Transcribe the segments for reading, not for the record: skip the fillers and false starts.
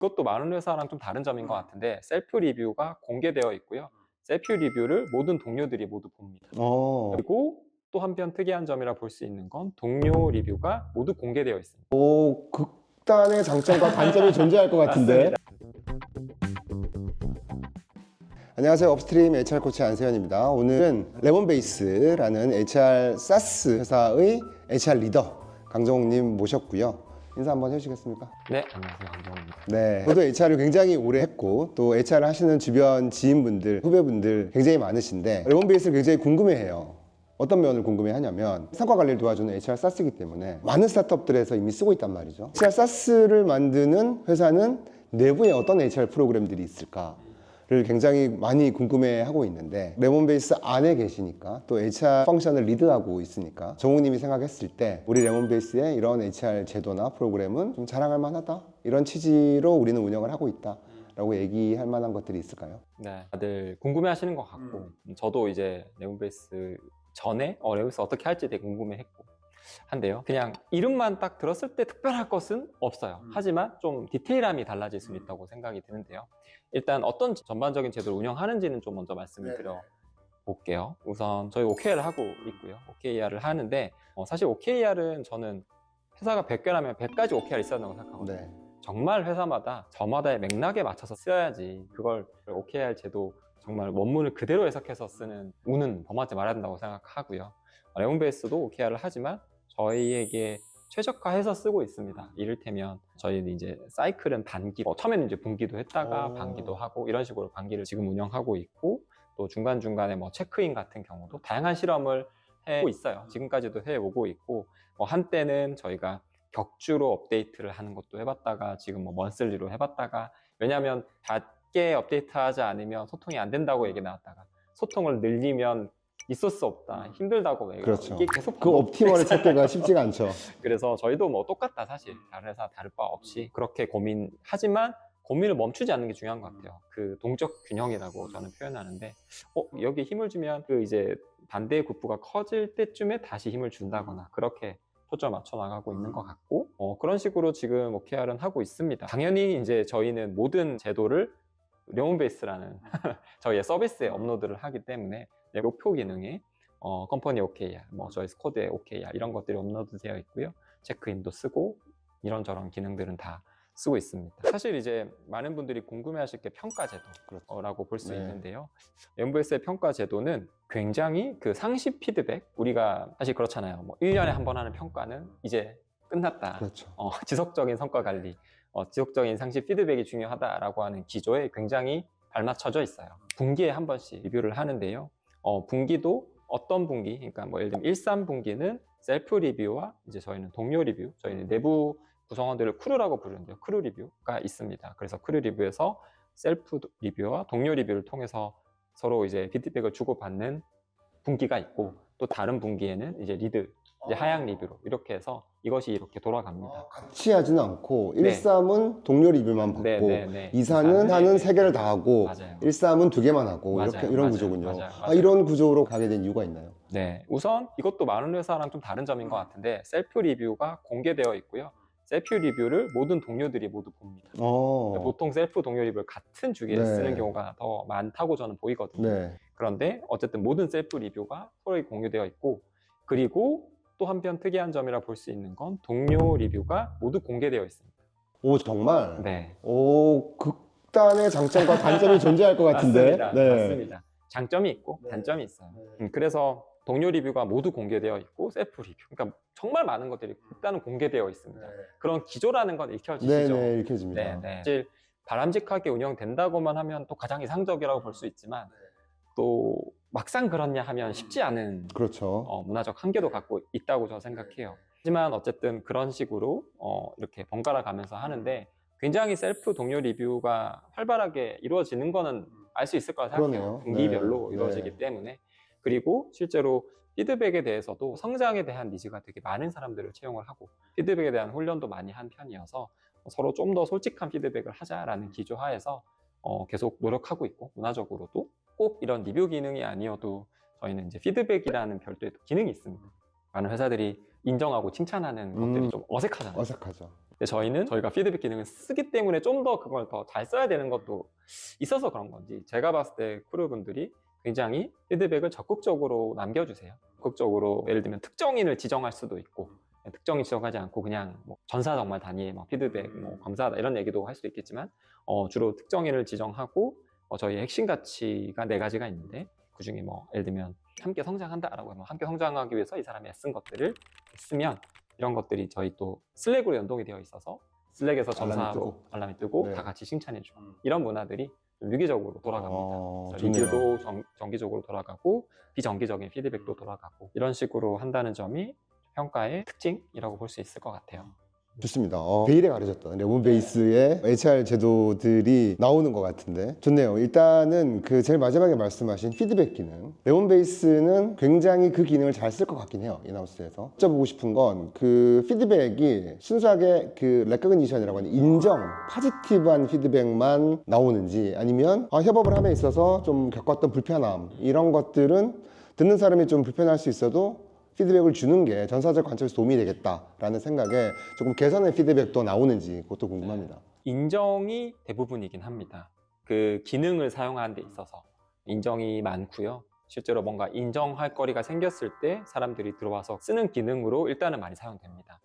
그것도 많은 회사랑 좀 다른 점인 것 같은데 셀프 리뷰가 공개되어 있고요. 셀프 리뷰를 모든 동료들이 모두 봅니다. 그리고 또 한편 특이한 점이라 볼 수 있는 건 동료 리뷰가 모두 공개되어 있습니다. 극단의 장점과 단점이 존재할 것 같은데. 안녕하세요. 업스트림 HR 코치 안세현입니다. 오늘은 레몬베이스라는 HR SaaS 회사의 HR 리더 강정욱님 모셨고요. 인사 한번 해주시겠습니까? 네, 안녕하세요. 강정욱입니다. 네, 저도 HR을 굉장히 오래 했고 또 HR을 하시는 주변 지인분들, 후배분들 굉장히 많으신데 레몬베이스를 굉장히 궁금해해요. 어떤 면을 궁금해하냐면 성과 관리를 도와주는 HR SaaS이기 때문에 많은 스타트업들에서 이미 쓰고 있단 말이죠. HR SaaS를 만드는 회사는 내부에 어떤 HR 프로그램들이 있을까를 굉장히 많이 궁금해하고 있는데 레몬베이스 안에 계시니까 또 HR 펑션을 리드하고 있으니까 정욱님이 생각했을 때 우리 레몬베이스의 이런 HR 제도나 프로그램은 좀 자랑할 만하다, 이런 취지로 우리는 운영을 하고 있다 라고 얘기할 만한 것들이 있을까요? 네, 다들 궁금해하시는 것 같고 저도 이제 레몬베이스 전에 레몬베이스 어떻게 할지 되게 궁금해했고 한데요. 그냥 이름만 딱 들었을 때 특별할 것은 없어요. 하지만 좀 디테일함이 달라질 수 있다고 생각이 드는데요. 일단 어떤 전반적인 제도를 운영하는지는 좀 먼저 말씀을 드려볼게요. 우선 저희 OKR을 하고 있고요. OKR을 하는데 사실 OKR은 저는 회사가 100개라면 100가지 OKR이 있어야 한다고 생각하거든요. 정말 회사마다 저마다의 맥락에 맞춰서 써야지 그걸 OKR 제도 정말 원문을 그대로 해석해서 쓰는 우는 범하지 말아야 된다고 생각하고요. 레몬베이스도 OKR을 하지만 저희에게 최적화해서 쓰고 있습니다. 이를테면 저희는 이제 사이클은 반기, 처음에는 이제 분기도 했다가 반기도 하고 이런 식으로 반기를 지금 운영하고 있고 또 중간중간에 체크인 같은 경우도 다양한 실험을 해오고 있어요. 지금까지도 해오고 있고 한때는 저희가 격주로 업데이트를 하는 것도 해봤다가 지금 먼슬리로 해봤다가, 왜냐하면 작게 업데이트하지 않으면 소통이 안 된다고 얘기 나왔다가 소통을 늘리면 있을 수 없다, 힘들다고. 그렇죠. 이게 계속 그 옵티멀을 찾기가 쉽지가 않죠. 그래서 저희도 똑같다, 사실 다른 회사 다를 바 없이 그렇게 고민하지만 고민을 멈추지 않는 게 중요한 것 같아요. 그 동적 균형이라고 저는 표현하는데 여기 힘을 주면 그 이제 반대의 굿부가 커질 때쯤에 다시 힘을 준다거나 그렇게 초점 맞춰 나가고 있는 것 같고 그런 식으로 지금 OKR은 하고 있습니다. 당연히 이제 저희는 모든 제도를 레몬베이스라는 저희의 서비스에 업로드를 하기 때문에 목표 기능에 컴퍼니 OKR, 저희 스쿼드의 OKR 이런 것들이 업로드 되어 있고요. 체크인도 쓰고 이런저런 기능들은 다 쓰고 있습니다. 사실 이제 많은 분들이 궁금해하실 게 평가 제도라고 볼 수 있는데요. 레몬베이스의 평가 제도는 굉장히 그 상시 피드백, 우리가 사실 그렇잖아요. 1년에 한 번 하는 평가는 이제 끝났다. 그렇죠. 지속적인 성과 관리, 지속적인 상시 피드백이 중요하다라고 하는 기조에 굉장히 발맞춰져 있어요. 분기에 한 번씩 리뷰를 하는데요. 분기도 어떤 분기, 그러니까 예를 들면 13분기는 셀프 리뷰와 이제 저희는 동료 리뷰, 저희는 내부 구성원들을 크루라고 부르는데요. 크루 리뷰가 있습니다. 그래서 크루 리뷰에서 셀프 리뷰와 동료 리뷰를 통해서 서로 이제 피드백을 주고받는 분기가 있고, 또 다른 분기에는 이제 리드, 이제 하향 리뷰로 이렇게 해서 이것이 이렇게 돌아갑니다. 같이 하지는 않고 13은 동료 리뷰만 받고 2사는 3개를 다 하고 13은 2개만 하고 이런 구조군요. 이런 구조로 가게 된 이유가 있나요? 네, 우선 이것도 많은 회사랑 좀 다른 점인 것 같은데 셀프 리뷰가 공개되어 있고요. 셀프 리뷰를 모든 동료들이 모두 봅니다. 보통 셀프 동료 리뷰를 같은 주기에 쓰는 경우가 더 많다고 저는 보이거든요. 그런데 어쨌든 모든 셀프 리뷰가 서로 공유되어 있고, 그리고 또 한편 특이한 점이라 볼 수 있는 건 동료 리뷰가 모두 공개되어 있습니다. 오, 정말? 네. 극단의 장점과 단점이 존재할 것 같은데. 맞습니다. 장점이 있고 단점이 있어요. 그래서 동료 리뷰가 모두 공개되어 있고 셀프 리뷰, 그러니까 정말 많은 것들이 일단은 공개되어 있습니다. 그런 기조라는 건 읽혀지시죠? 네, 읽혀집니다. 사실 바람직하게 운영된다고만 하면 또 가장 이상적이라고 볼 수 있지만 또 막상 그렇냐 하면 쉽지 않은 문화적 한계도 갖고 있다고 저는 생각해요. 하지만 어쨌든 그런 식으로 이렇게 번갈아 가면서 하는데 굉장히 셀프 동료 리뷰가 활발하게 이루어지는 거는 알 수 있을 거라 생각해요. 분기별로 이루어지기 때문에. 그리고 실제로 피드백에 대해서도 성장에 대한 니즈가 되게 많은 사람들을 채용을 하고 피드백에 대한 훈련도 많이 한 편이어서 서로 좀 더 솔직한 피드백을 하자라는 기조 하에서 계속 노력하고 있고, 문화적으로도 꼭 이런 리뷰 기능이 아니어도 저희는 이제 피드백이라는 별도의 기능이 있습니다. 많은 회사들이 인정하고 칭찬하는 것들이 좀 어색하잖아요. 어색하죠. 근데 저희는 저희가 피드백 기능을 쓰기 때문에 좀 더 그걸 더 잘 써야 되는 것도 있어서 그런 건지, 제가 봤을 때 크루분들이 굉장히 피드백을 적극적으로 남겨주세요. 적극적으로 예를 들면 특정인을 지정할 수도 있고, 특정인 지정하지 않고 그냥 뭐 전사 정말 단위의 뭐 피드백, 뭐 감사하다 이런 얘기도 할 수도 있겠지만, 주로 특정인을 지정하고 저희 핵심 가치가 4가지가 있는데, 그 중에 뭐 예를 들면 함께 성장한다라고 하면 함께 성장하기 위해서 이 사람이 애쓴 것들을 쓰면, 이런 것들이 저희 또 슬랙으로 연동이 되어 있어서 슬랙에서 전사로 알람이 뜨고 네. 다 같이 칭찬해주고, 이런 문화들이 좀 유기적으로 돌아갑니다. 좋네요. 리뷰도 정기적으로 돌아가고 비정기적인 피드백도 돌아가고, 이런 식으로 한다는 점이 평가의 특징이라고 볼 수 있을 것 같아요. 좋습니다. 베일에 가려졌던 레몬 베이스의 HR 제도들이 나오는 것 같은데 좋네요. 일단은 그 제일 마지막에 말씀하신 피드백 기능, 레몬 베이스는 굉장히 그 기능을 잘 쓸 것 같긴 해요. 인하우스에서 여쭤보고 싶은 건 그 피드백이 순수하게 그 레커그니션이라고 하는 인정, 파지티브한 피드백만 나오는지, 아니면 협업을 함에 있어서 좀 겪었던 불편함, 이런 것들은 듣는 사람이 좀 불편할 수 있어도 피드백을 주는 게 전사적 관점에서 도움이 되겠다라는 생각에 조금 개선의 피드백도 나오는지 그것도 궁금합니다. 인정이 대부분이긴 합니다. 그 기능을 사용하는 데 있어서 인정이 많고요. 실제로 뭔가 인정할 거리가 생겼을 때 사람들이 들어와서 쓰는 기능으로 일단은 많이 사용됩니다.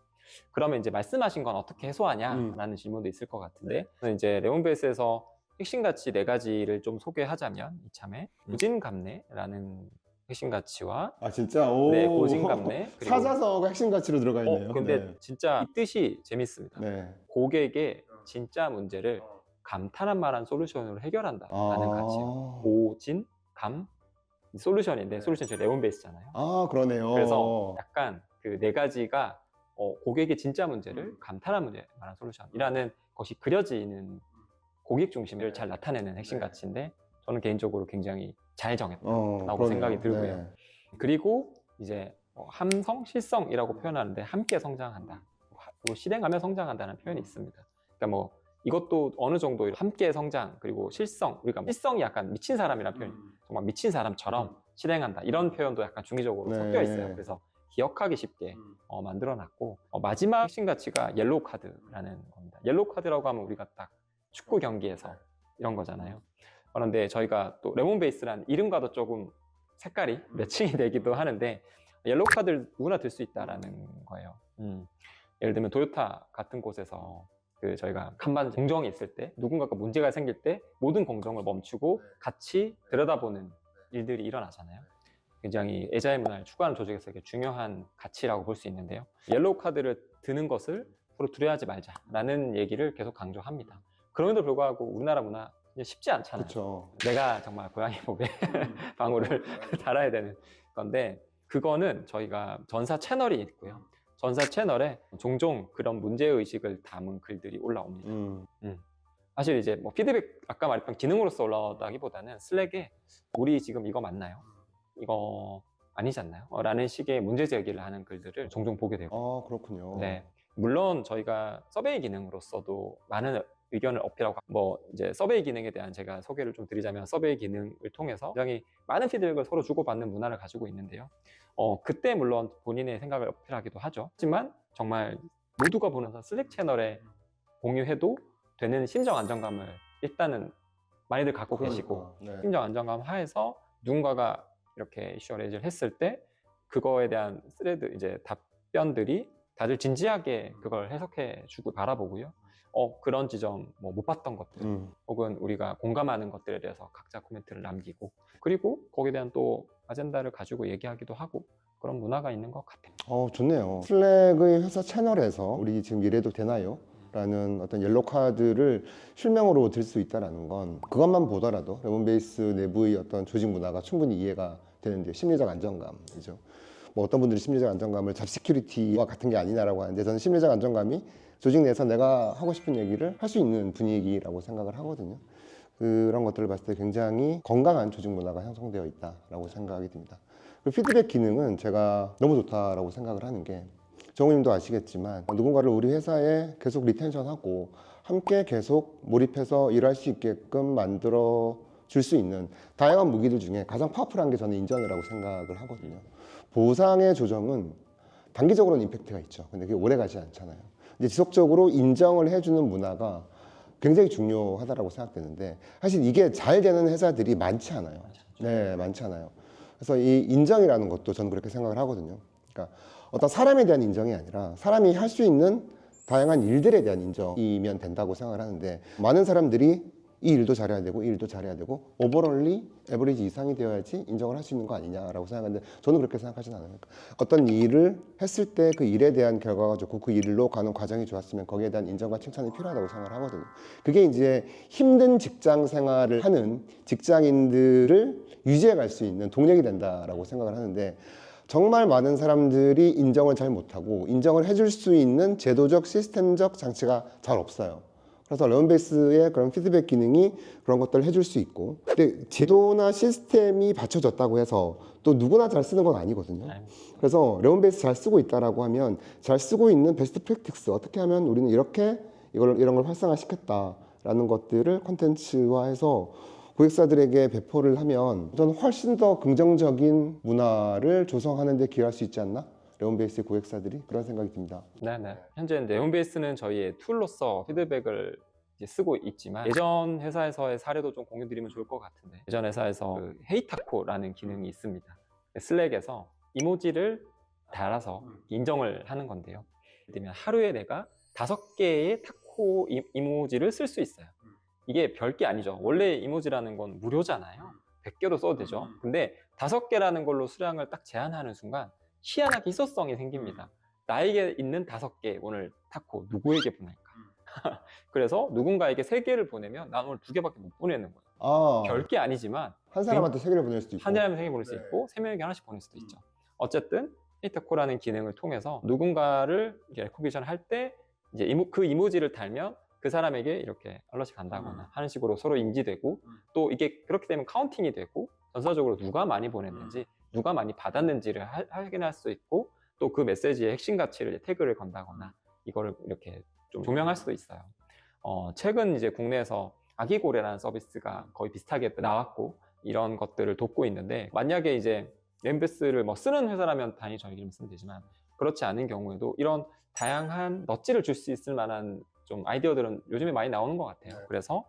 그러면 이제 말씀하신 건 어떻게 해소하냐라는 질문도 있을 것 같은데, 저는 이제 레몬베이스에서 핵심 가치 4가지를 좀 소개하자면, 이참에 고진감래라는 핵심 가치와 진짜? 네, 고진감래, 그리고 사자성어가 핵심 가치로 들어가 있네요. 근데 진짜 이 뜻이 재밌습니다. 네. 고객의 진짜 문제를 감탄할 만한 솔루션으로 해결한다라는 가치예요. 고진, 감, 솔루션인데, 솔루션 저희 레몬 베이스잖아요. 그러네요. 그래서 약간 그 4가지가 고객의 진짜 문제를 감탄할 만한 솔루션이라는 것이 그려지는 고객 중심을 잘 나타내는 핵심 가치인데, 저는 개인적으로 굉장히 잘 정했다고 생각이 들고요. 네. 그리고 이제 함성, 실성이라고 표현하는데, 함께 성장한다, 그리고 실행하며 성장한다는 표현이 있습니다. 그러니까 뭐 이것도 어느 정도 함께 성장, 그리고 실성, 우리가 실성이 약간 미친 사람이라는 표현, 정말 미친 사람처럼 실행한다, 이런 표현도 약간 중의적으로 네. 섞여 있어요. 그래서 기억하기 쉽게 만들어놨고, 마지막 핵심 가치가 옐로우 카드라는 겁니다. 옐로우 카드라고 하면 우리가 딱 축구 경기에서 이런 거잖아요. 그런데 저희가 또 레몬 베이스란 이름과도 조금 색깔이 매칭이 되기도 하는데, 옐로우 카드를 누구나 들 수 있다라는 거예요. 예를 들면 도요타 같은 곳에서 그 저희가 간판 공정이 있을 때, 누군가가 문제가 생길 때 모든 공정을 멈추고 같이 들여다보는 일들이 일어나잖아요. 굉장히 애자의 문화를 추구하는 조직에서 이게 중요한 가치라고 볼 수 있는데요. 옐로우 카드를 드는 것을 서로 두려워하지 말자라는 얘기를 계속 강조합니다. 그럼에도 불구하고 우리나라 문화 쉽지 않잖아요. 그렇죠. 내가 정말 고양이 목에 방울을 달아야 되는 건데, 그거는 저희가 전사 채널이 있고요. 전사 채널에 종종 그런 문제의식을 담은 글들이 올라옵니다. 사실 이제 뭐 피드백, 아까 말했던 기능으로서 올라오다기보다는 슬랙에 우리 지금 이거 맞나요? 이거 아니지 않나요? 라는 식의 문제 제기를 하는 글들을 종종 보게 되고. 그렇군요. 네. 물론 저희가 서베이 기능으로서도 많은 의견을 어필하고, 뭐 이제 서베이 기능에 대한 제가 소개를 좀 드리자면, 서베이 기능을 통해서 굉장히 많은 피드백을 서로 주고받는 문화를 가지고 있는데요. 그때 물론 본인의 생각을 어필하기도 하죠. 하지만 정말 모두가 보는 슬랙 채널에 공유해도 되는 심정 안정감을 일단은 많이들 갖고 계시고, 네. 심정 안정감 하에서 누군가가 이렇게 이슈 레이즈를 했을 때 그거에 대한 스레드, 이제 답변들이 다들 진지하게 그걸 해석해 주고 바라보고요. 그런 지점, 뭐 못 봤던 것들, 혹은 우리가 공감하는 것들에 대해서 각자 코멘트를 남기고, 그리고 거기에 대한 또 아젠다를 가지고 얘기하기도 하고, 그런 문화가 있는 것 같아요. 좋네요. 슬랙의 회사 채널에서 우리 지금 이래도 되나요? 라는 어떤 옐로우 카드를 실명으로 들 수 있다는 건, 그것만 보더라도 레몬베이스 내부의 어떤 조직 문화가 충분히 이해가 되는데, 심리적 안정감이죠. 뭐 어떤 분들이 심리적 안정감을 잡시큐리티와 같은 게 아니냐라고 하는데, 저는 심리적 안정감이 조직 내에서 내가 하고 싶은 얘기를 할 수 있는 분위기라고 생각을 하거든요. 그런 것들을 봤을 때 굉장히 건강한 조직 문화가 형성되어 있다라고 생각이 듭니다. 그리고 피드백 기능은 제가 너무 좋다라고 생각을 하는 게, 정우님도 아시겠지만 누군가를 우리 회사에 계속 리텐션하고 함께 계속 몰입해서 일할 수 있게끔 만들어 줄 수 있는 다양한 무기들 중에 가장 파워풀한 게 저는 인정이라고 생각을 하거든요. 보상의 조정은 단기적으로는 임팩트가 있죠. 근데 그게 오래 가지 않잖아요. 이제 지속적으로 인정을 해주는 문화가 굉장히 중요하다라고 생각되는데 사실 이게 잘 되는 회사들이 많지 않아요. 네, 많지 않아요. 그래서 이 인정이라는 것도 저는 그렇게 생각을 하거든요. 그러니까 어떤 사람에 대한 인정이 아니라 사람이 할 수 있는 다양한 일들에 대한 인정이면 된다고 생각을 하는데 많은 사람들이 이 일도 잘해야 되고 이 일도 잘해야 되고 오버롤리 에버리지 이상이 되어야지 인정을 할 수 있는 거 아니냐라고 생각하는데 저는 그렇게 생각하진 않아요. 그러니까 어떤 일을 했을 때 그 일에 대한 결과가 좋고 그 일로 가는 과정이 좋았으면 거기에 대한 인정과 칭찬이 필요하다고 생각을 하거든요. 그게 이제 힘든 직장 생활을 하는 직장인들을 유지해 갈 수 있는 동력이 된다라고 생각을 하는데 정말 많은 사람들이 인정을 잘 못하고 인정을 해줄 수 있는 제도적 시스템적 장치가 잘 없어요. 그래서 레몬베이스의 그런 피드백 기능이 그런 것들을 해줄 수 있고 근데 제도나 시스템이 받쳐졌다고 해서 또 누구나 잘 쓰는 건 아니거든요. 그래서 레몬베이스 잘 쓰고 있다라고 하면 잘 쓰고 있는 베스트 프랙티스 어떻게 하면 우리는 이렇게 이런 걸 활성화시켰다라는 것들을 콘텐츠화해서 고객사들에게 배포를 하면 저는 훨씬 더 긍정적인 문화를 조성하는 데 기여할 수 있지 않나? 레몬베이스의 고객사들이 그런 생각이 듭니다. 네네. 현재 레몬베이스는 저희의 툴로서 피드백을 이제 쓰고 있지만 예전 회사에서의 사례도 좀 공유드리면 좋을 것 같은데 예전 회사에서 그 헤이타코라는 기능이 있습니다. 슬랙에서 이모지를 달아서 인정을 하는 건데요. 예를 들면 하루에 내가 5개의 타코 이모지를 쓸 수 있어요. 이게 별게 아니죠. 원래 이모지라는 건 무료잖아요. 100개도 써도 되죠. 근데 5개라는 걸로 수량을 딱 제한하는 순간 희한하게 희소성이 생깁니다. 나에게 있는 5개 오늘 타코 누구에게 보낼까? 그래서 누군가에게 3개를 보내면 난 오늘 2개밖에 못 보내는 거예요. 아, 별게 아니지만 한 사람한테 3개를 보낼 수도 있고 한 사람에 3개 보낼 수 있고 3명에게 하나씩 보낼 수도 있죠. 어쨌든 헤이타코라는 기능을 통해서 누군가를 레코기션을 할 때 이제 그 이모지를 달면 그 사람에게 이렇게 알럿이 간다거나 하는 식으로 서로 인지되고 또 이게 그렇게 되면 카운팅이 되고 전사적으로 누가 많이 보냈는지 누가 많이 받았는지를 확인할 수 있고 또 그 메시지의 핵심 가치를 태그를 건다거나 이거를 이렇게 좀 조명할 수도 있어요. 최근 이제 국내에서 아기고래라는 서비스가 거의 비슷하게 나왔고 이런 것들을 돕고 있는데 만약에 이제 램베스를 뭐 쓰는 회사라면 당연히 저희 이름 쓰면 되지만 그렇지 않은 경우에도 이런 다양한 넛지를 줄 수 있을 만한 좀 아이디어들은 요즘에 많이 나오는 것 같아요. 그래서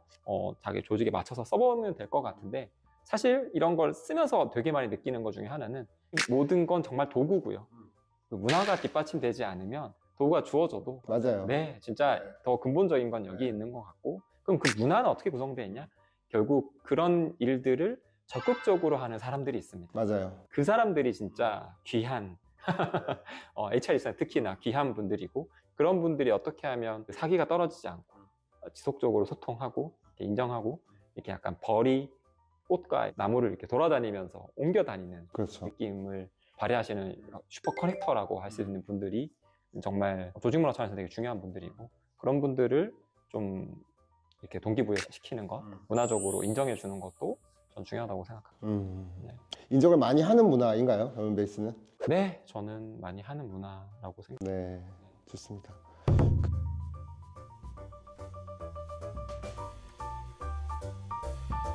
자기 조직에 맞춰서 써보면 될 것 같은데 사실 이런 걸 쓰면서 되게 많이 느끼는 것 중에 하나는 모든 건 정말 도구고요. 그 문화가 뒷받침되지 않으면 도구가 주어져도 맞아요. 네 진짜 더 근본적인 건 여기 있는 것 같고 그럼 그 문화는 어떻게 구성되어 있냐? 결국 그런 일들을 적극적으로 하는 사람들이 있습니다. 맞아요. 그 사람들이 진짜 귀한 HR이나 특히나 귀한 분들이고 그런 분들이 어떻게 하면 사기가 떨어지지 않고 지속적으로 소통하고 이렇게 인정하고 이렇게 약간 벌이 꽃과 나무를 이렇게 돌아다니면서 옮겨 다니는 그렇죠. 느낌을 발휘하시는 슈퍼 커넥터라고 할 수 있는 분들이 정말 조직 문화 차원에서 되게 중요한 분들이고 그런 분들을 좀 이렇게 동기부여 시키는 것, 문화적으로 인정해 주는 것도 전 중요하다고 생각합니다. 네. 인정을 많이 하는 문화인가요? 레몬베이스는? 네, 저는 많이 하는 문화라고 생각합니다. 네, 좋습니다.